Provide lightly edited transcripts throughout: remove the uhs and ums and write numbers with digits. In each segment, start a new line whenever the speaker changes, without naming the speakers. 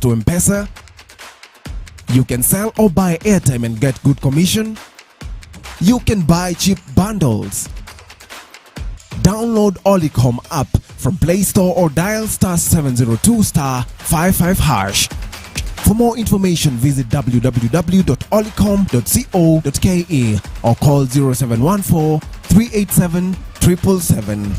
to M-Pesa. You can sell or buy airtime and get good commission. You can buy cheap bundles. Download Logoywekab app from Play Store or dial *702*55#. For more information, visit www.logoywekab.co.ke or call 0714 387 777.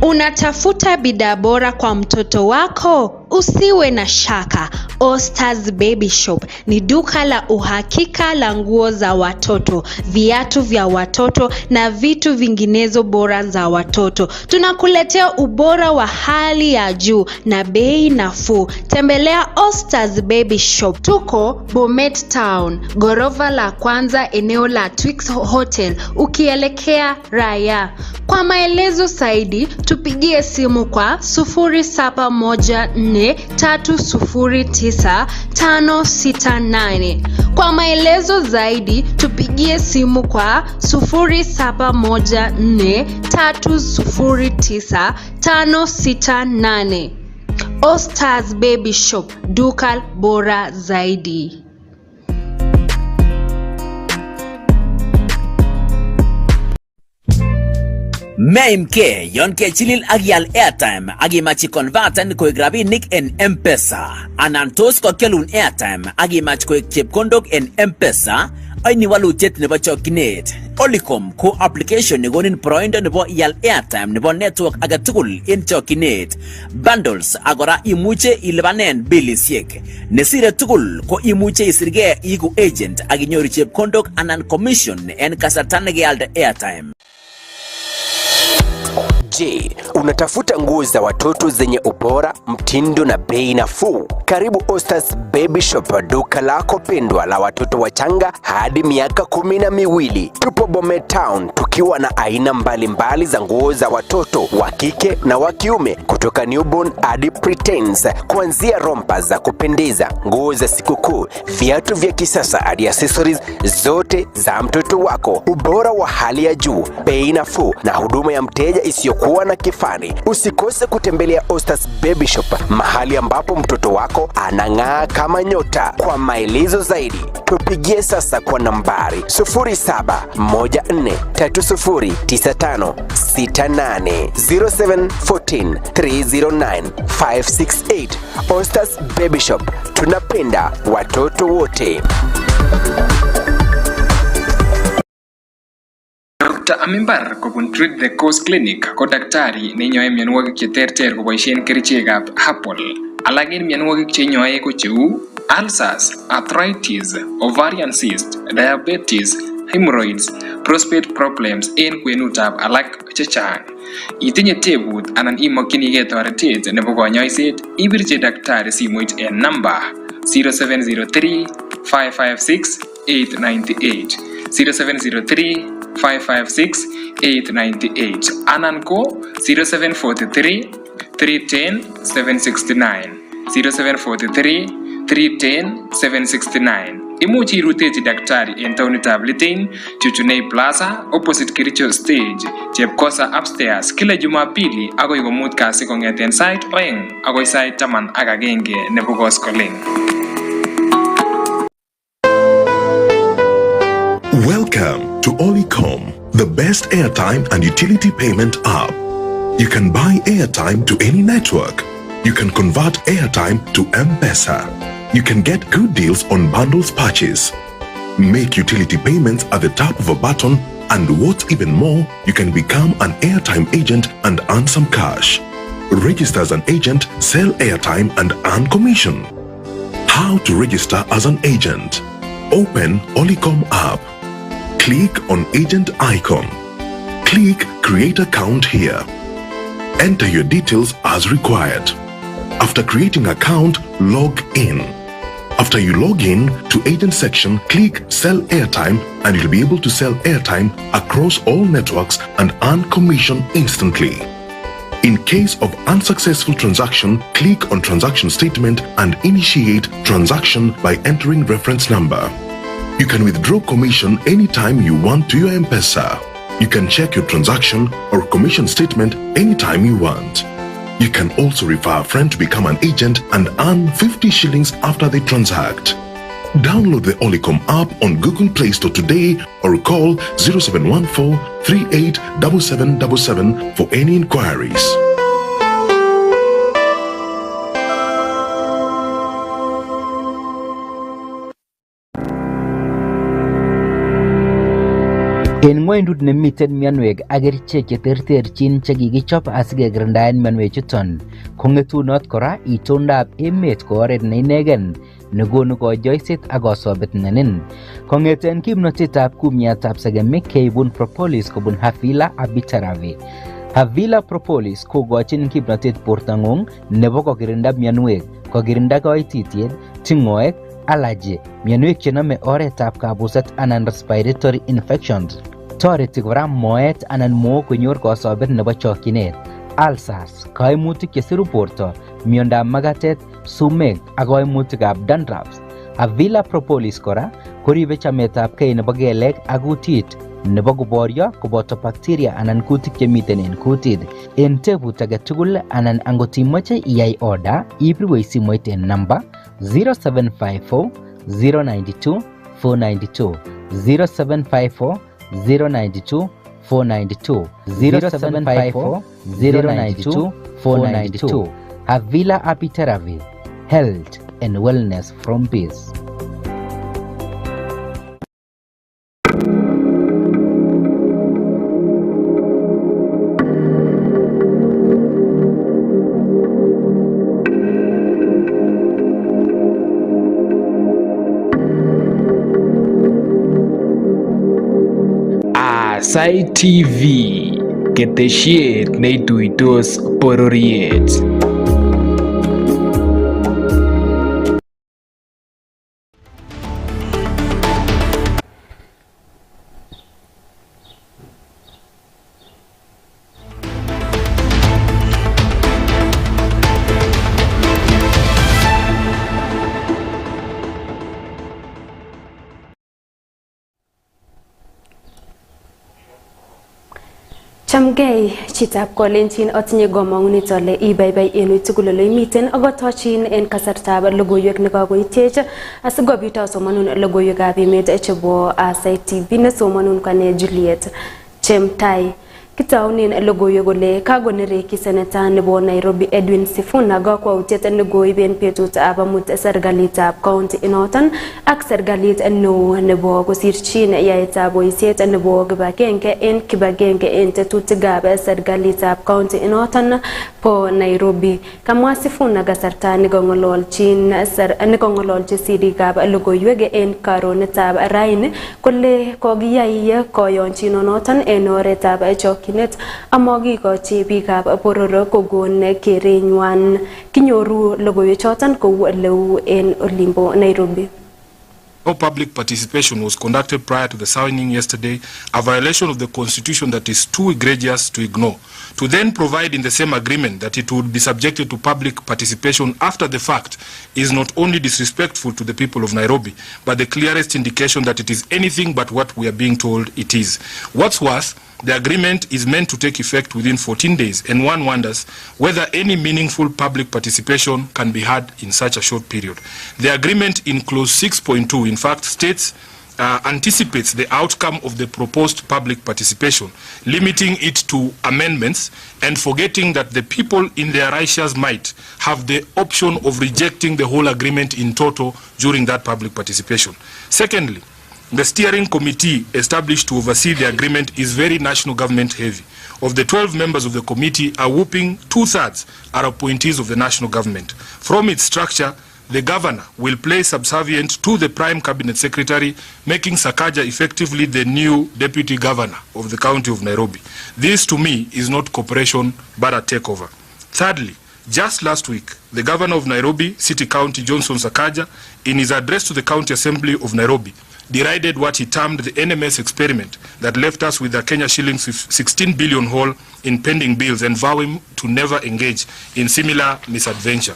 Unatafuta bidhaa bora kwa mtoto wako? Usiwe na shaka. Aasai Baby Shop ni duka la uhakika la nguo za watoto, viatu vya watoto na vitu vinginezo bora za watoto. Tunakuletea ubora wa hali ya juu na bei nafuu. Tembelea Aasai Baby Shop. Tuko Bomet Town, ghorofa la kwanza, eneo la Twix Hotel, ukielekea Raya. Kwa maelezo zaidi tupigie simu kwa 0714309568. Kwa maelezo zaidi tupigie simu kwa 0714309568. Aasai Baby Shop, duka bora zaidi.
Meimke yon ke chilil agial airtime agimachi converten koek rabinik en M-Pesa anan tos kokelun airtime agimach koek chepkondok en M-Pesa aini walutiet nebo chokchinet. Logoywekab ko application negonin boroindo nebo ial airtime nebo network agetugul en chokchinet. Bundles agora imuche ilipanen bilisiek. Nesire tugul ko imuche isirge igu agent aginyoru chepkondok anan commission en kasarta negealde airtime.
Je, unatafuta nguo za watoto zenye ubora, mtindo na bei nafuu? Karibu Aasai Baby Shop, duka lako pendwa la watoto wachanga hadi miaka 12. Tupo Bomet Town tukiwa na aina mbalimbali za nguo za watoto wa kike na wa kiume, kutoka newborn hadi preteens, kuanzia rompa za kupendeza, nguo za sikukuu, viatu vya kisasa hadi accessories zote za mtoto wako. Ubora wa hali ya juu, bei nafuu na huduma ya mteja isiyokuwa na kifani. Usikose kutembelea Aasai Baby Shop, mahali ambapo mtoto wako anang'aa kama nyota. Kwa maelezo zaidi tupigie sasa kwa nambari 0714309568, 0714309568. Aasai Baby Shop, tunapenda watoto wote.
Dr. Amimbar kobun Treat the Cause Clinic ko daktari neinyoe mionwogik cheterter koboisien kerichekab herbal. Alak en mionwogik cheinyoe ko cheu ulcers, arthritis, ovarian cyst, diabetes, hemorrhoids, prostate problems en kwenutab alak chechang. Itinye tebut anan imokyinigei toretet nebo konyoiset, ibirchi daktari simoit en namba 0703 556 898 0703 556 898 anan ko 0743 310 769 0743 310 769. Imuchi irutechi daktari en taonitab Litein, Chuchunei Plaza, opposite Kericho Stage, Chepkosa upstairs, kila Jumapili agoi komut kasi kong'eten sait 2 agoi sait 11 nebo koskoleng.
Welcome to Logoywekab, the best airtime and utility payment app. You can buy airtime to any network. You can convert airtime to M-Pesa. You can get good deals on bundles purchase. Make utility payments at the tap of a button, and what's even more, you can become an airtime agent and earn some cash. Register as an agent, sell airtime and earn commission. How to register as an agent? Open Logoywekab app. Click on agent icon. Click create account here. Enter your details as required. After creating account, log in. After you log in to agent section, click sell airtime and you'll be able to sell airtime across all networks and earn commission instantly. In case of unsuccessful transaction, click on transaction statement and initiate transaction by entering reference number. You can withdraw commission anytime you want to your M-Pesa. You can check your transaction or commission statement anytime you want. You can also refer a friend to become an agent and earn 50 shillings after they transact. Download the Olicom app on Google Play Store today or call 0714 387777 for any inquiries.
En ng'wendut nemiten mionwek ak kerichek cheterterchin chekikichop asikekirindaen mionwechuton, kong'etunot kora itondab emet ko oret neinegen nekonu konyoiset ak kosobet nenin. Kong'eten kimnotetab kumiatab sekemik keibun propolis kobun Havila Abitaravi. Havila Propolis kokochin kimnotet bortang'ung nebo kokirinda mionwek, kokirinda koititiet, ting'oek, allergy, mionwek chenome oretab kabuset anan respiratory infections. Toreti kora moet anan mook konyor kosobet nebo chokyinet, ulcers, kaimutik chesiru borto, miondab magatet, sumek ak kaimutikab dandruffs. Havila Propolis kora koribe chametabgei nebo kelek ak kutit nebo kuboryo koboto bacteria anan kutik chemiten en kutit. En tebut age tugul anan angot imoche iyai order, ibirwech simoit en namba 0754 092 492 0754 092 492 0754 092 492. Havila Abitaravi, health and wellness from peace.
Aasai TV, ketesiet neituitos bororiet.
Chamgei chitab kolenjin atinye komong'unet ale ibaibai en tugul ole imiten akotochin en kasartab logoiwek nekakoitech asikobit asomanun logoiwekab emet chebo Aasai TV nesomanun kane Juliet Chemtai. Kitaunen logoiwek kole kakonereki seneta nebo Nairobi Edwin Sifuna kakwautiet nekoiben betutab amut serikalitab county inoton ak serikalit neo nebo kosirchin yaetab boisiet nebo kibagenge en tetutikab serikalitab county inoton po Nairobi. Kamwa Sifuna kasarta nekong'ololchi sirikab logoiwek en karonetab raini kole kokiyai koyonchinonoton en oretab chokyinet amokikochi biikab boror kokon kerenywan. Kinyoru logoiwechoton kou oleu en olimbo Nairobi.
No public participation was conducted prior to the signing yesterday, a violation of the constitution that is too egregious to ignore. To then provide in the same agreement that it would be subjected to public participation after the fact is not only disrespectful to the people of Nairobi, but the clearest indication that it is anything but what we are being told it is. What's worse, the agreement is meant to take effect within 14 days, and one wonders whether any meaningful public participation can be had in such a short period. The agreement in clause 6.2, in fact, states anticipates the outcome of the proposed public participation, limiting it to amendments and forgetting that the people in their righteous might have the option of rejecting the whole agreement in total during that public participation. Secondly, the steering committee established to oversee the agreement is very national government heavy. Of the 12 members of the committee, a whopping 2/3 are appointees of the national government. From its structure, the governor will play subservient to the prime cabinet secretary, making Sakaja effectively the new deputy governor of the county of Nairobi. This to me is not cooperation but a takeover. Thirdly, just last week, the governor of Nairobi City County, Johnson Sakaja, in his address to the County Assembly of Nairobi, derided what he termed the NMS experiment that left us with a Kenya shillings 16 billion hole in pending bills and vowing to never engage in similar misadventure.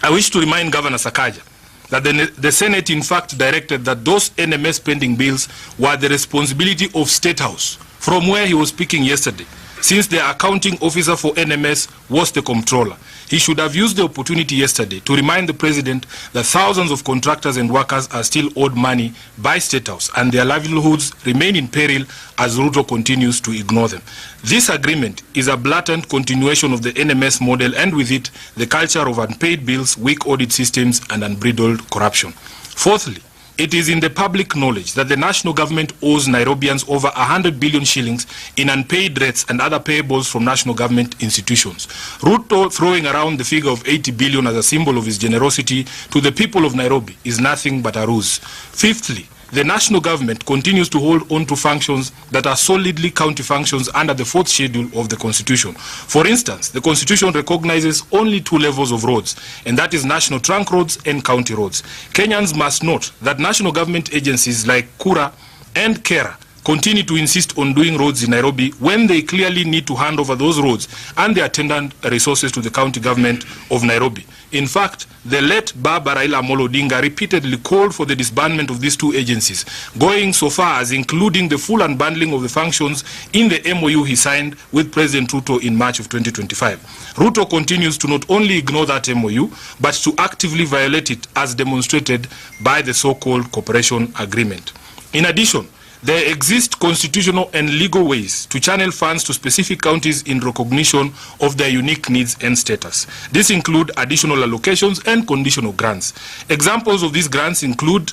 I wish to remind Governor Sakaja that the Senate in fact directed that those NMS pending bills were the responsibility of State House, from where he was speaking yesterday, since the accounting officer for NMS was the comptroller. He should have used the opportunity yesterday to remind the president that thousands of contractors and workers are still owed money by State House and their livelihoods remain in peril as Ruto continues to ignore them. This agreement is a blatant continuation of the NMS model and with it, the culture of unpaid bills, weak audit systems and unbridled corruption. Fourthly, it is in the public knowledge that the national government owes Nairobians over 100 billion shillings in unpaid rates and other payables from national government institutions. Ruto throwing around the figure of 80 billion as a symbol of his generosity to the people of Nairobi is nothing but a ruse. Fifthly, the national government continues to hold on to functions that are solidly county functions under the 4th schedule of the Constitution. For instance, the Constitution recognizes only 2 levels of roads, and that is national trunk roads and county roads. Kenyans must note that national government agencies like Kura and Kera continue to insist on doing roads in Nairobi when they clearly need to hand over those roads and the attendant resources to the county government of Nairobi. In fact, the late Baba Raila Amolo Odinga repeatedly called for the disbandment of these 2 agencies, going so far as including the full unbundling of the functions in the MOU he signed with President Ruto in March of 2025. Ruto continues to not only ignore that MOU, but to actively violate it as demonstrated by the so-called cooperation agreement. In addition, there exist constitutional and legal ways to channel funds to specific counties in recognition of their unique needs and status. These include additional allocations and conditional grants. Examples of these grants include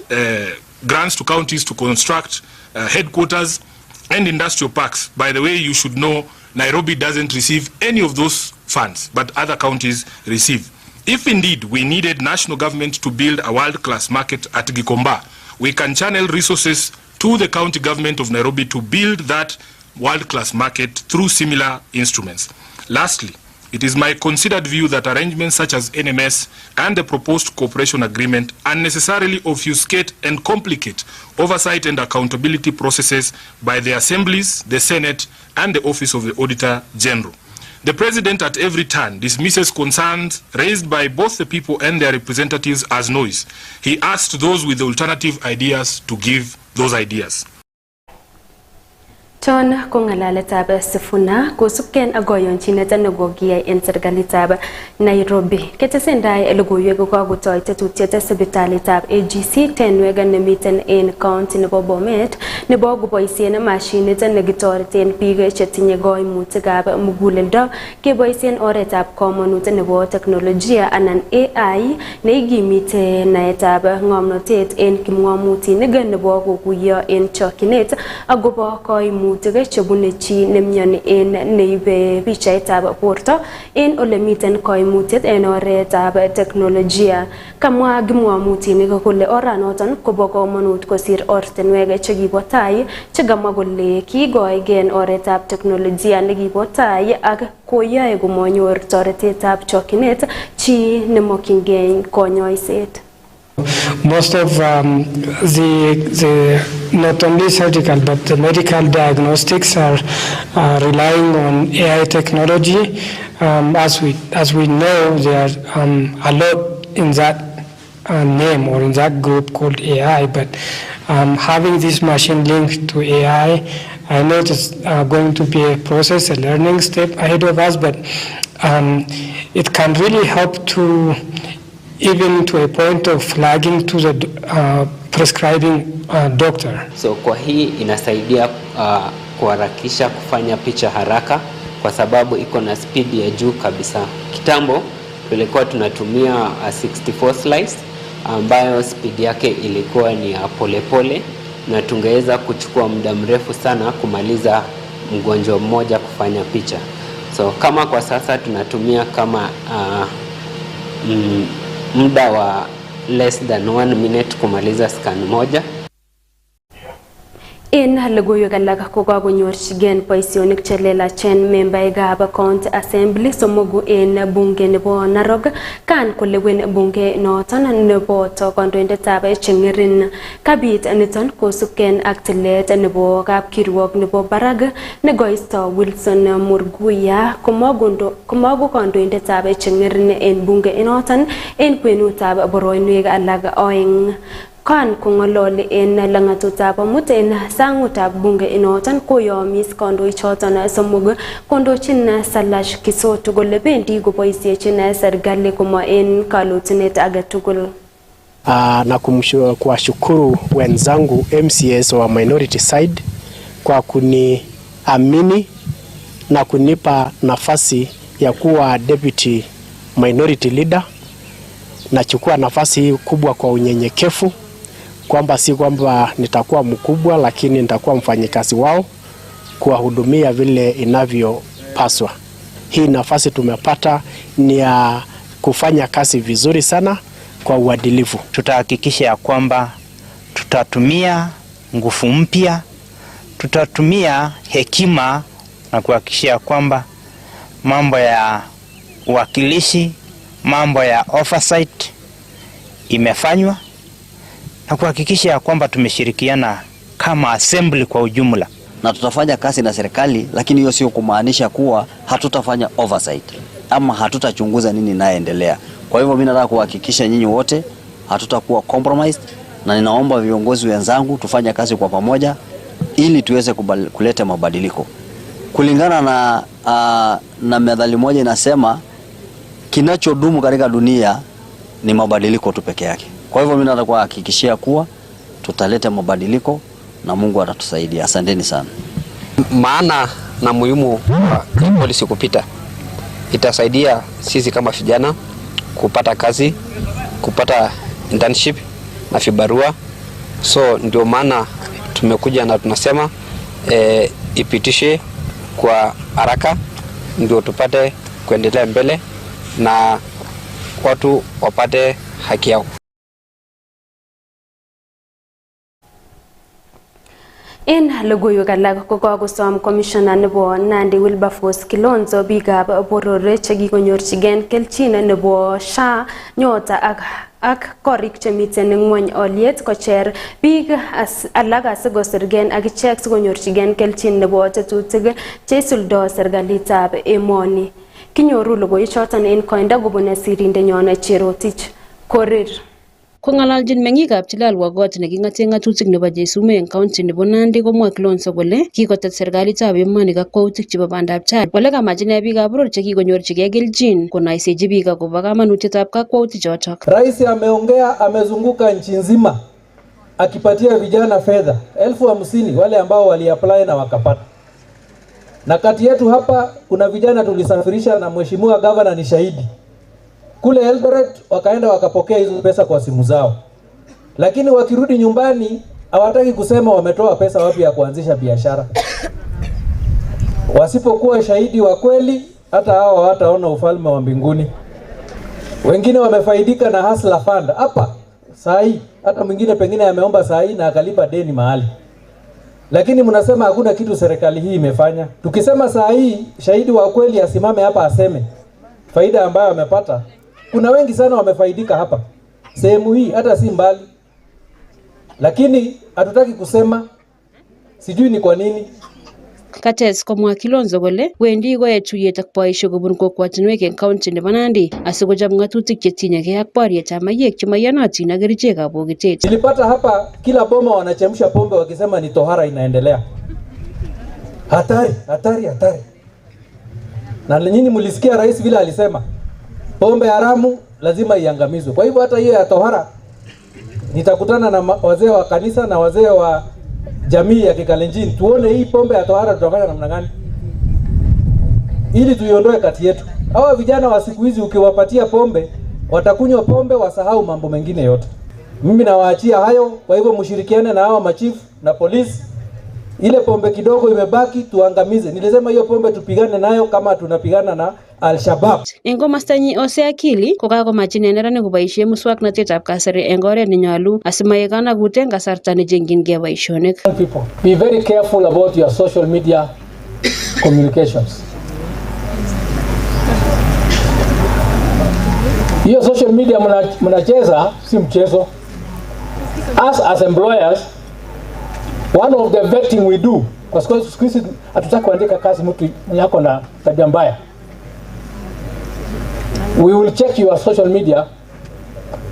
grants to counties to construct headquarters and industrial parks. By the way, you should know Nairobi doesn't receive any of those funds, but other counties receive. If indeed we needed national government to build a world-class market at Gikomba, we can channel resources to the county government of Nairobi to build that world-class market through similar instruments. Lastly, it is my considered view that arrangements such as NMS and the proposed cooperation agreement unnecessarily obfuscate and complicate oversight and accountability processes by the assemblies, the Senate, and the Office of the Auditor General. The President at every turn dismisses concerns raised by both the people and their representatives as noise. He asked those with alternative ideas to give those ideas.
Ton ko ngalaletab Sifuna kosubken ak koyonchinet nekokiyai en serikalitab Nairobi. Ketesendai logoiwek kokakotoi tetutiet sipitalitab AGC tenwek nemiten en county nebo Bomet nebo koboisien mashinit nekitoreten biik chetinye koimutikab muguleldo keboisien oretab komonut nebo teknolojia anan AI neigimite naetab ng'omnotet en kipng'omutinik nebo kokuyo en chokyinet akobo koimutik chebune chi nemyoni en neibe pichaitab borto en ole miten koimutiet en oretab teknolojia. Kamwa kipng'omutinik kole oranoton kobo komonut kosir ortinwek chekibo tai chekamwa kole kiikoigen oretab teknolojia nekibo tai ak koyoe komonyor toretetab chokyinet chi nemokyingei konyoiset.
Most of the not only surgical but the medical diagnostics are relying on AI technology. As we know, there are a lot in that name or in that group called AI. But having this machine linked to AI, I know it's going to be a process, a learning step ahead of us. But it can really help to even to a point of flagging to the prescribing doctor.
So kwa hii inasaidia kuharakisha kufanya picha haraka kwa sababu iko na speed ya juu kabisa. Kitambo tulikuwa tunatumia 64 slice ambayo speed yake ilikuwa ni polepole na tungeweza kuchukua muda mrefu sana kumaliza mgonjwa mmoja kufanya picha. So kama kwa sasa tunatumia kama muda wa less than 1 minute kumaliza scan moja.
En logoiwek alak ko kakonyorchigen boisionik chelelachen membaekab County Assembly somogu en bunge nebo Narok kan kolewen bunge noton nebo kandoindetab cheng'erin. Kabit niton kosubken ak tilet nebo kapkirwok nebo Barak nekoisto Wilson Murguya komago kandoindetab cheng'erin en bunge inoton en kwenutab boroinwek alak oeng. Kan kongololi en langatutab amut en sangutab bunge inoton koyomis kandoichoton somok kondochin Salash Kisoto kole bendi koboisiechin serikali koma en kalutinet age tugul.
Na kuwashukuru wenzangu MCS wa minority side kwa kuniamini na kunipa nafasi ya kuwa deputy minority leader. Nachukua nafasi hii kubwa kwa unyenyekevu, kwamba si kwamba nitakuwa mkubwa, lakini nitakuwa mfanyikazi wao kuwahudumia vile inavyopaswa. Hii nafasi tumepata ni ya kufanya kazi vizuri sana kwa uadilifu.
Tutahakikisha ya kwamba tutatumia nguvu mpya, tutatumia hekima na kuhakikisha kwamba mambo ya uwakilishi, mambo ya oversight imefanywa na kuhakikisha ya kwamba tumeshirikiana kama assembly kwa ujumla.
Na tutafanya kazi na serikali, lakini hiyo sio kumaanisha kuwa hatutafanya oversight ama hatutachunguza nini inaendelea. Kwa hivyo mimi nataka kuhakikisha nyinyi wote hatutakuwa compromised, na ninaomba viongozi wenzangu tufanye kazi kwa pamoja ili tuweze kuleta mabadiliko. Kulingana na methali moja inasema kinachodumu katika dunia ni mabadiliko tu peke yake. Kwa hivyo mimi nataka kuhakikishia kuwa tutaleta mabadiliko na Mungu atatusaidia. Asanteni sana.
Maana na muhimu ya polisi kupita itasaidia sisi kama vijana kupata kazi, kupata internship na vibarua. So ndio maana tumekuja na tunasema ipitishe kwa haraka ndio tupate kuendelea mbele na watu wapate haki yao.
En logoiwek alak ko kakosom commissioner nebo Nandi Wilberforce Kilonzo biikab boror chekikonyorchigen kelchin nebo SHA, nyota ak korik chemiten ngwony olyet kocher biik alak asikosirgen ak ichek sikonyorchigen kelchin nebo tetutik cheisuldo serikalitab emoni. Kinyoru logoichoton en koindo kobun sirindenyon Cherotich Korir.
Kong'alaljin meng'ikab Chilalwa kot neking'ate ng'atutik nebo Jesume en county nebo Nandi komwa Kilonzo kole kikotet serikalitab emoni kakwautik chebo bandab tai. Kole kamach ine biikab boror chekikonyorchigei kelchin konaisechi biik akobo kamanutietab kakwautik chotok.
Rais ameongea, amezunguka nchi nzima akipatia vijana fedha 50,000 wale ambao waliapply na wakapata. Na kati yetu hapa kuna vijana tulisafirisha na mheshimiwa governor ni shahidi. Kule Eldoret wakaenda wakapokea hizo pesa kwa simu zao. Lakini wakirudi nyumbani hawataki kusema wametoa pesa wapi ya kuanzisha biashara. Wasipokuwa shahidi wa kweli, hata hao hawataona ufalme wa mbinguni. Wengine wamefaidika na hustler fund hapa sahi, hata mwingine pengine ameomba sahi na akalipa deni mahali. Lakini mnasema hakuna kitu serikali hii imefanya. Tukisema sahi shahidi wa kweli asimame hapa aseme faida ambayo amepata. Kuna wengi sana wamefaidika hapa sehemu hii, hata si mbali, lakini hatutaki kusema, sijui ni kwa nini.
Kates komwa Kilonzo kole wendi koyae tuyet ak boisiek kobun kokwatinwek en county nebo Nandi asikochop ng'atutik chetinyegei ak borietab mayek chemaiyonotin ak kerichekab bokitet.
Nilipata hapa kila boma wanachemsha pombe wakisema ni tohara inaendelea. Hatari, hatari, hatari. Na nyinyi mlisikia rais vile alisema pombe haramu lazima iangamizwe. Kwa hivyo hata hiyo ya tohara nitakutana na wazee wa kanisa na wazee wa jamii ya Kikalenjin tuone hii pombe ya tohara tutafanya namna gani ili tuiondoe kati yetu. Hawa vijana wa siku hizi ukiwapatia pombe watakunywa pombe wasahau mambo mengine yote. Mimi nawaachia hayo, kwa hivyo mshirikiane na hawa machief na polisi Ile pombe kidogo imebaki tuangamize. Nilisema hiyo pombe tupigane nayo kama tunapigana na Al-Shabaab.
Eng komastanyi Ose Akili kokakomach inendet koboisie muswoknatetab kasari eng oret nenyolu asimaekana kuten kasarta nejengjingei boisionik.
Be very careful about your social media communications. Hiyo social media mnacheza si mchezo. Us as employers, one of the vetting we do, kwa sababu sisi hatutaki kuandika kazi mtu yako na tabia mbaya. We will check your social media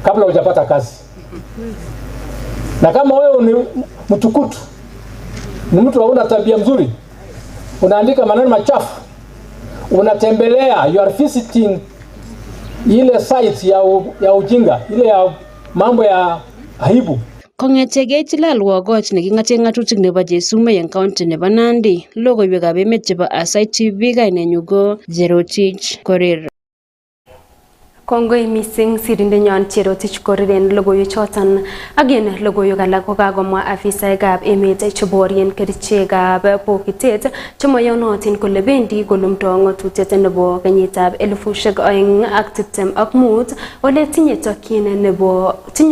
kabla hujapata kazi. Na kama wewe ni mtukutu, ni mtu hauna tabia mzuri, unaandika maneno machafu, unatembelea, you are visiting ile sites ya ujinga, ile ya mambo ya aibu.
Kong'etegei Chilalwogot neking'ate ng'atutik nebo Jesume eng county nebo Nandi, logoiwekab emet chebo Aasai TV, kainenyu ko Cherotich Korir.
Kongoi mising sirindenyon Cherotich Korir en logoiwechoton. Ak en logoiwek alak kokakomwa afisaekab emet cheborien kerichekab bokitet chemoyonotin kole bendi kolumdo ng'atutiet nebo kenyitab 2025 ole tinye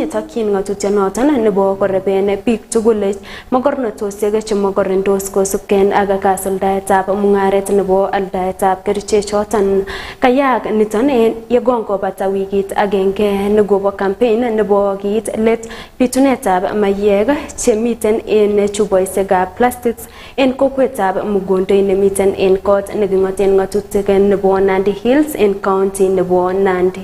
tokyin ng'atutionoton nebo koreben biik tugul mogornotosiek chemokorndos kosubkei ak kasuldaetab mung'aret nebo aldaetab kerichechoton. Kayaak niton yekongoba wikit agenge negobo campaign nebo kiit let bitunetab mayek chemiten en chupoisekab plastics en kokwetab Mugondoi nemiten en kot neking'oten ng'atutik nebo Nandi Hills en county nebo Nandi.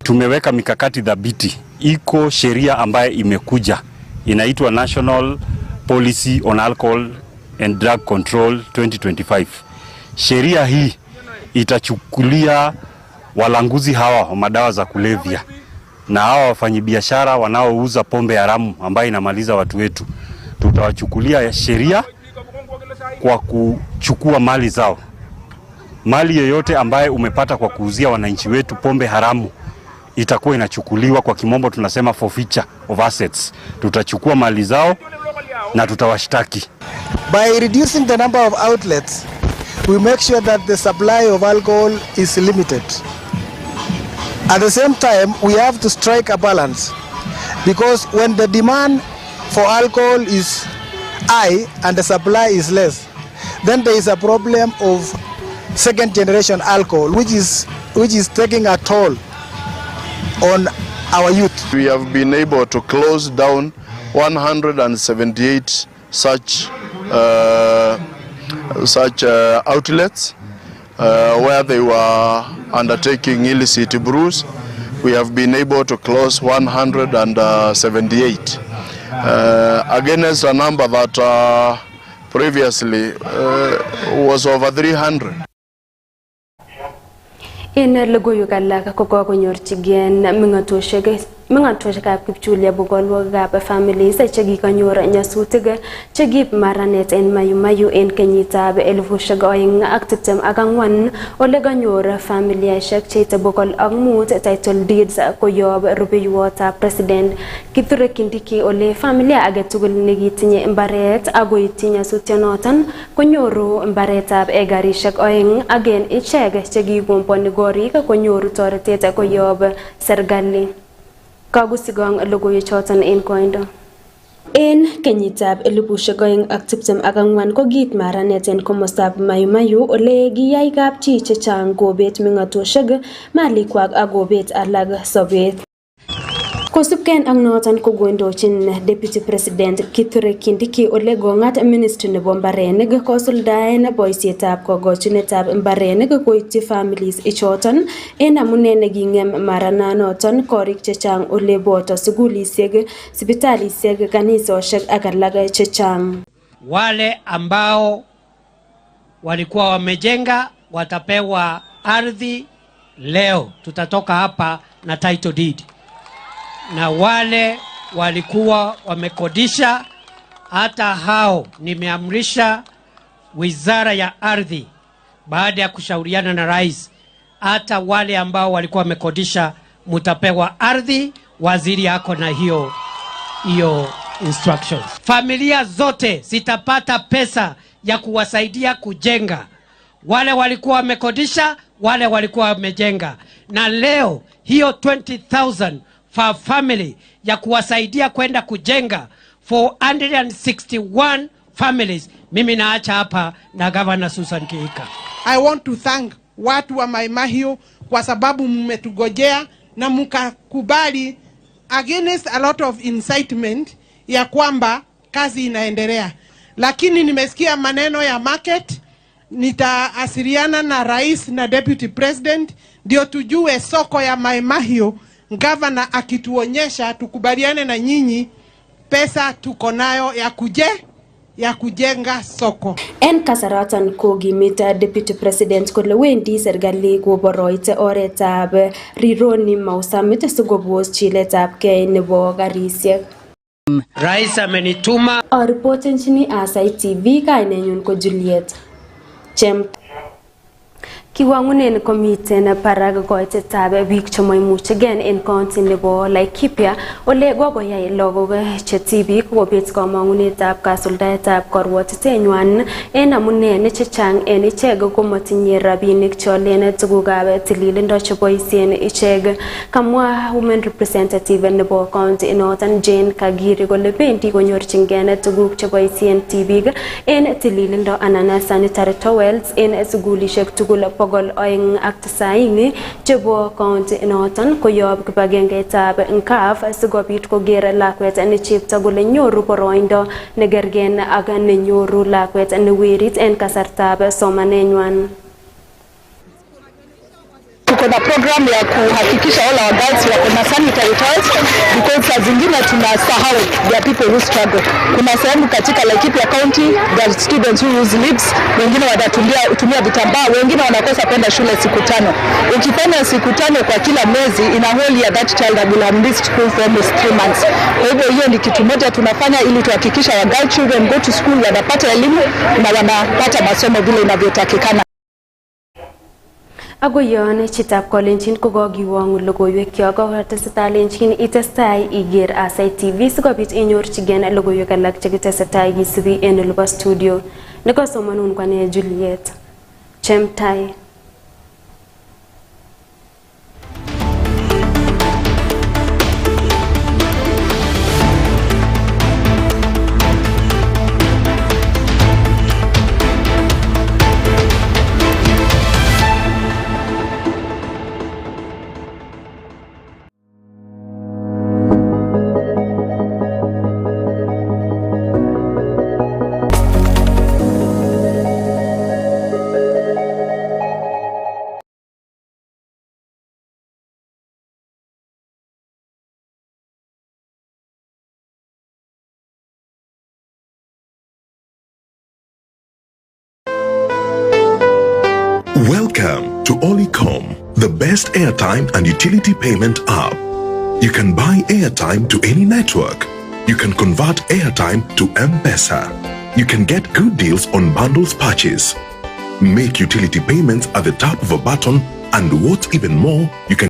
Tumeweka mikakati dhabiti. Iko sheria ambayo imekuja inaitwa National Policy on Alcohol and Drug Control 2025. Sheria hii itachukulia walanguzi hawa wa madawa za kulevya na hawa wafanyabiashara wanaouza pombe haramu ambayo inamaliza watu wetu. Tutawachukulia sheria kwa kuchukua mali zao. Mali yoyote ambayo umepata kwa kuuzia wananchi wetu pombe haramu itakuwa inachukuliwa, kwa kimombo tunasema forfeiture of assets. Tutachukua mali zao na tutawashtaki.
By reducing the number of outlets, we make sure that the supply of alcohol is limited. At the same time, we have to strike a balance, because when the demand for alcohol is high and the supply is less, then there is a problem of second generation alcohol, which is taking a toll on our youth.
We have been able to close down 178 such outlets where they were undertaking illicit brews. We have been able to close 178 against a number that previously was over 300.
En logoiwek alak kokakonyorchigei meng'atoshekab kipchulia bogolwekab families chekikanyor nyasutik chekiib maranet en Mayumayu en kenyitab 2024 ole kanyor familiaishek cheite 105 title deeds koyob rubeiwotab president Kithure Kindiki, ole familia agetugul nekitinye mbaret akoityi nyasutionoton konyoru mbaretab egarishek 2 ak en ichek chekikomboni gorik konyoru toretet koyob serikali. Kagusigong logoiwechoton en koindo. En kenyitab 2024 ko kiit maranet en komostab Mayumayu ole kiyai kapchi chechang kobet meng'atoshek malikwak ak kobet alak sobet. Kosubkei ak noton kokondochin Deputy President Kithure Kindiki ole kong'at Ministry nebo mbarenik kosuldaen boisietab kogochinetab mbarenik koityi families ichoton en amune neking'em marananoton korik chechang ole boto sugulisiek, sipitalisiek, kanisosiek ak alak chechang.
Wale ambao walikuwa wamejenga watapewa ardhi leo, tutatoka hapa na title deed. Na wale walikuwa wamekodisha, hata hao nimeamrisha Wizara ya Ardhi baada ya kushauriana na Rais, hata wale ambao walikuwa wamekodisha mutapewa ardhi waziri ako na hiyo instructions. Familia zote zitapata pesa ya kuwasaidia kujenga. Wale walikuwa wamekodisha, wale walikuwa wamejenga. Na leo hiyo 20,000 for family ya kuwasaidia kwenda kujenga 461 families. Mimi naacha hapa na Governor Susan Kihika.
I want to thank watu wa Mai Mahiu kwa sababu mmetugojea na mkakubali against a lot of incitement ya kwamba kazi inaendelea. Lakini nimesikia maneno ya market, nitaasiliana na rais na deputy president ndio tujue soko ya Mai Mahiu. Governor akituonyesha tukubaliane na nyinyi, pesa tuko nayo ya kujenga soko.
En kasaratan ko gimita deputy president kole wendi serikali koboroite oretab rironi mausamit sikobos chiletabgei nebo garisiek.
Rais amenituma
aripotenchini Aasai TV, kainenyun ko Juliet Chem. Kiwangunen komiten parak koitetab biik chemoimuchegen en county nebo Laikipia ole kokoyai lagok che tibik kobet kamangunetab kasuldaetab korwotitenywan en amune ne chechang en ichek komotinye rabinik cholen tugukab tililindo cheboisien ichek. Kamwa women representative nebo county inoton Jane Kagiri kole bendi konyorchingen tuguk cheboisien tibik en tililindo anan sanitary towels en sugulishek tugul pogol oeng ak tisaini chebo county inoton koyob kibagengeitab NCAF sikobit koger lakwet ne chepto kole nyoru boroindo negergen ak nenyoru lakwet ne werit en kasartab somanenywan.
Tuko na program ya kuhakikisha all our girls wako na sanitary towels because saa zingine tunasahau there are people who struggle. Kuna sehemu katika Laikipia County there are students who use lips, wengine wanatumia vitambaa, wengine wanakosa kwenda shule siku 5. Ukifanya siku 5 kwa kila mwezi in a whole year that child will have missed school for almost 3 months. Kwa hivyo hiyo ni kitu moja tunafanya ili tuhakikisha our girl children go to school, wanapata elimu na wanapata masomo vile inavyotakikana.
Agoyon chitab kolenjin kokokiwongu logoiwekyok kotesetai lenjin itestai iger Aasai TV sikobit inyorchigen logoiwek alak chekitesetai kisibi en olebo studio. Nikosomanun kwane Juliet Chemtai.
Welcome to Olicom, the best airtime and utility payment app. You can buy airtime to any network. You can convert airtime to M-Pesa. You can get good deals on bundles purchase. Make utility payments at the tap of a button, and what's even more, you can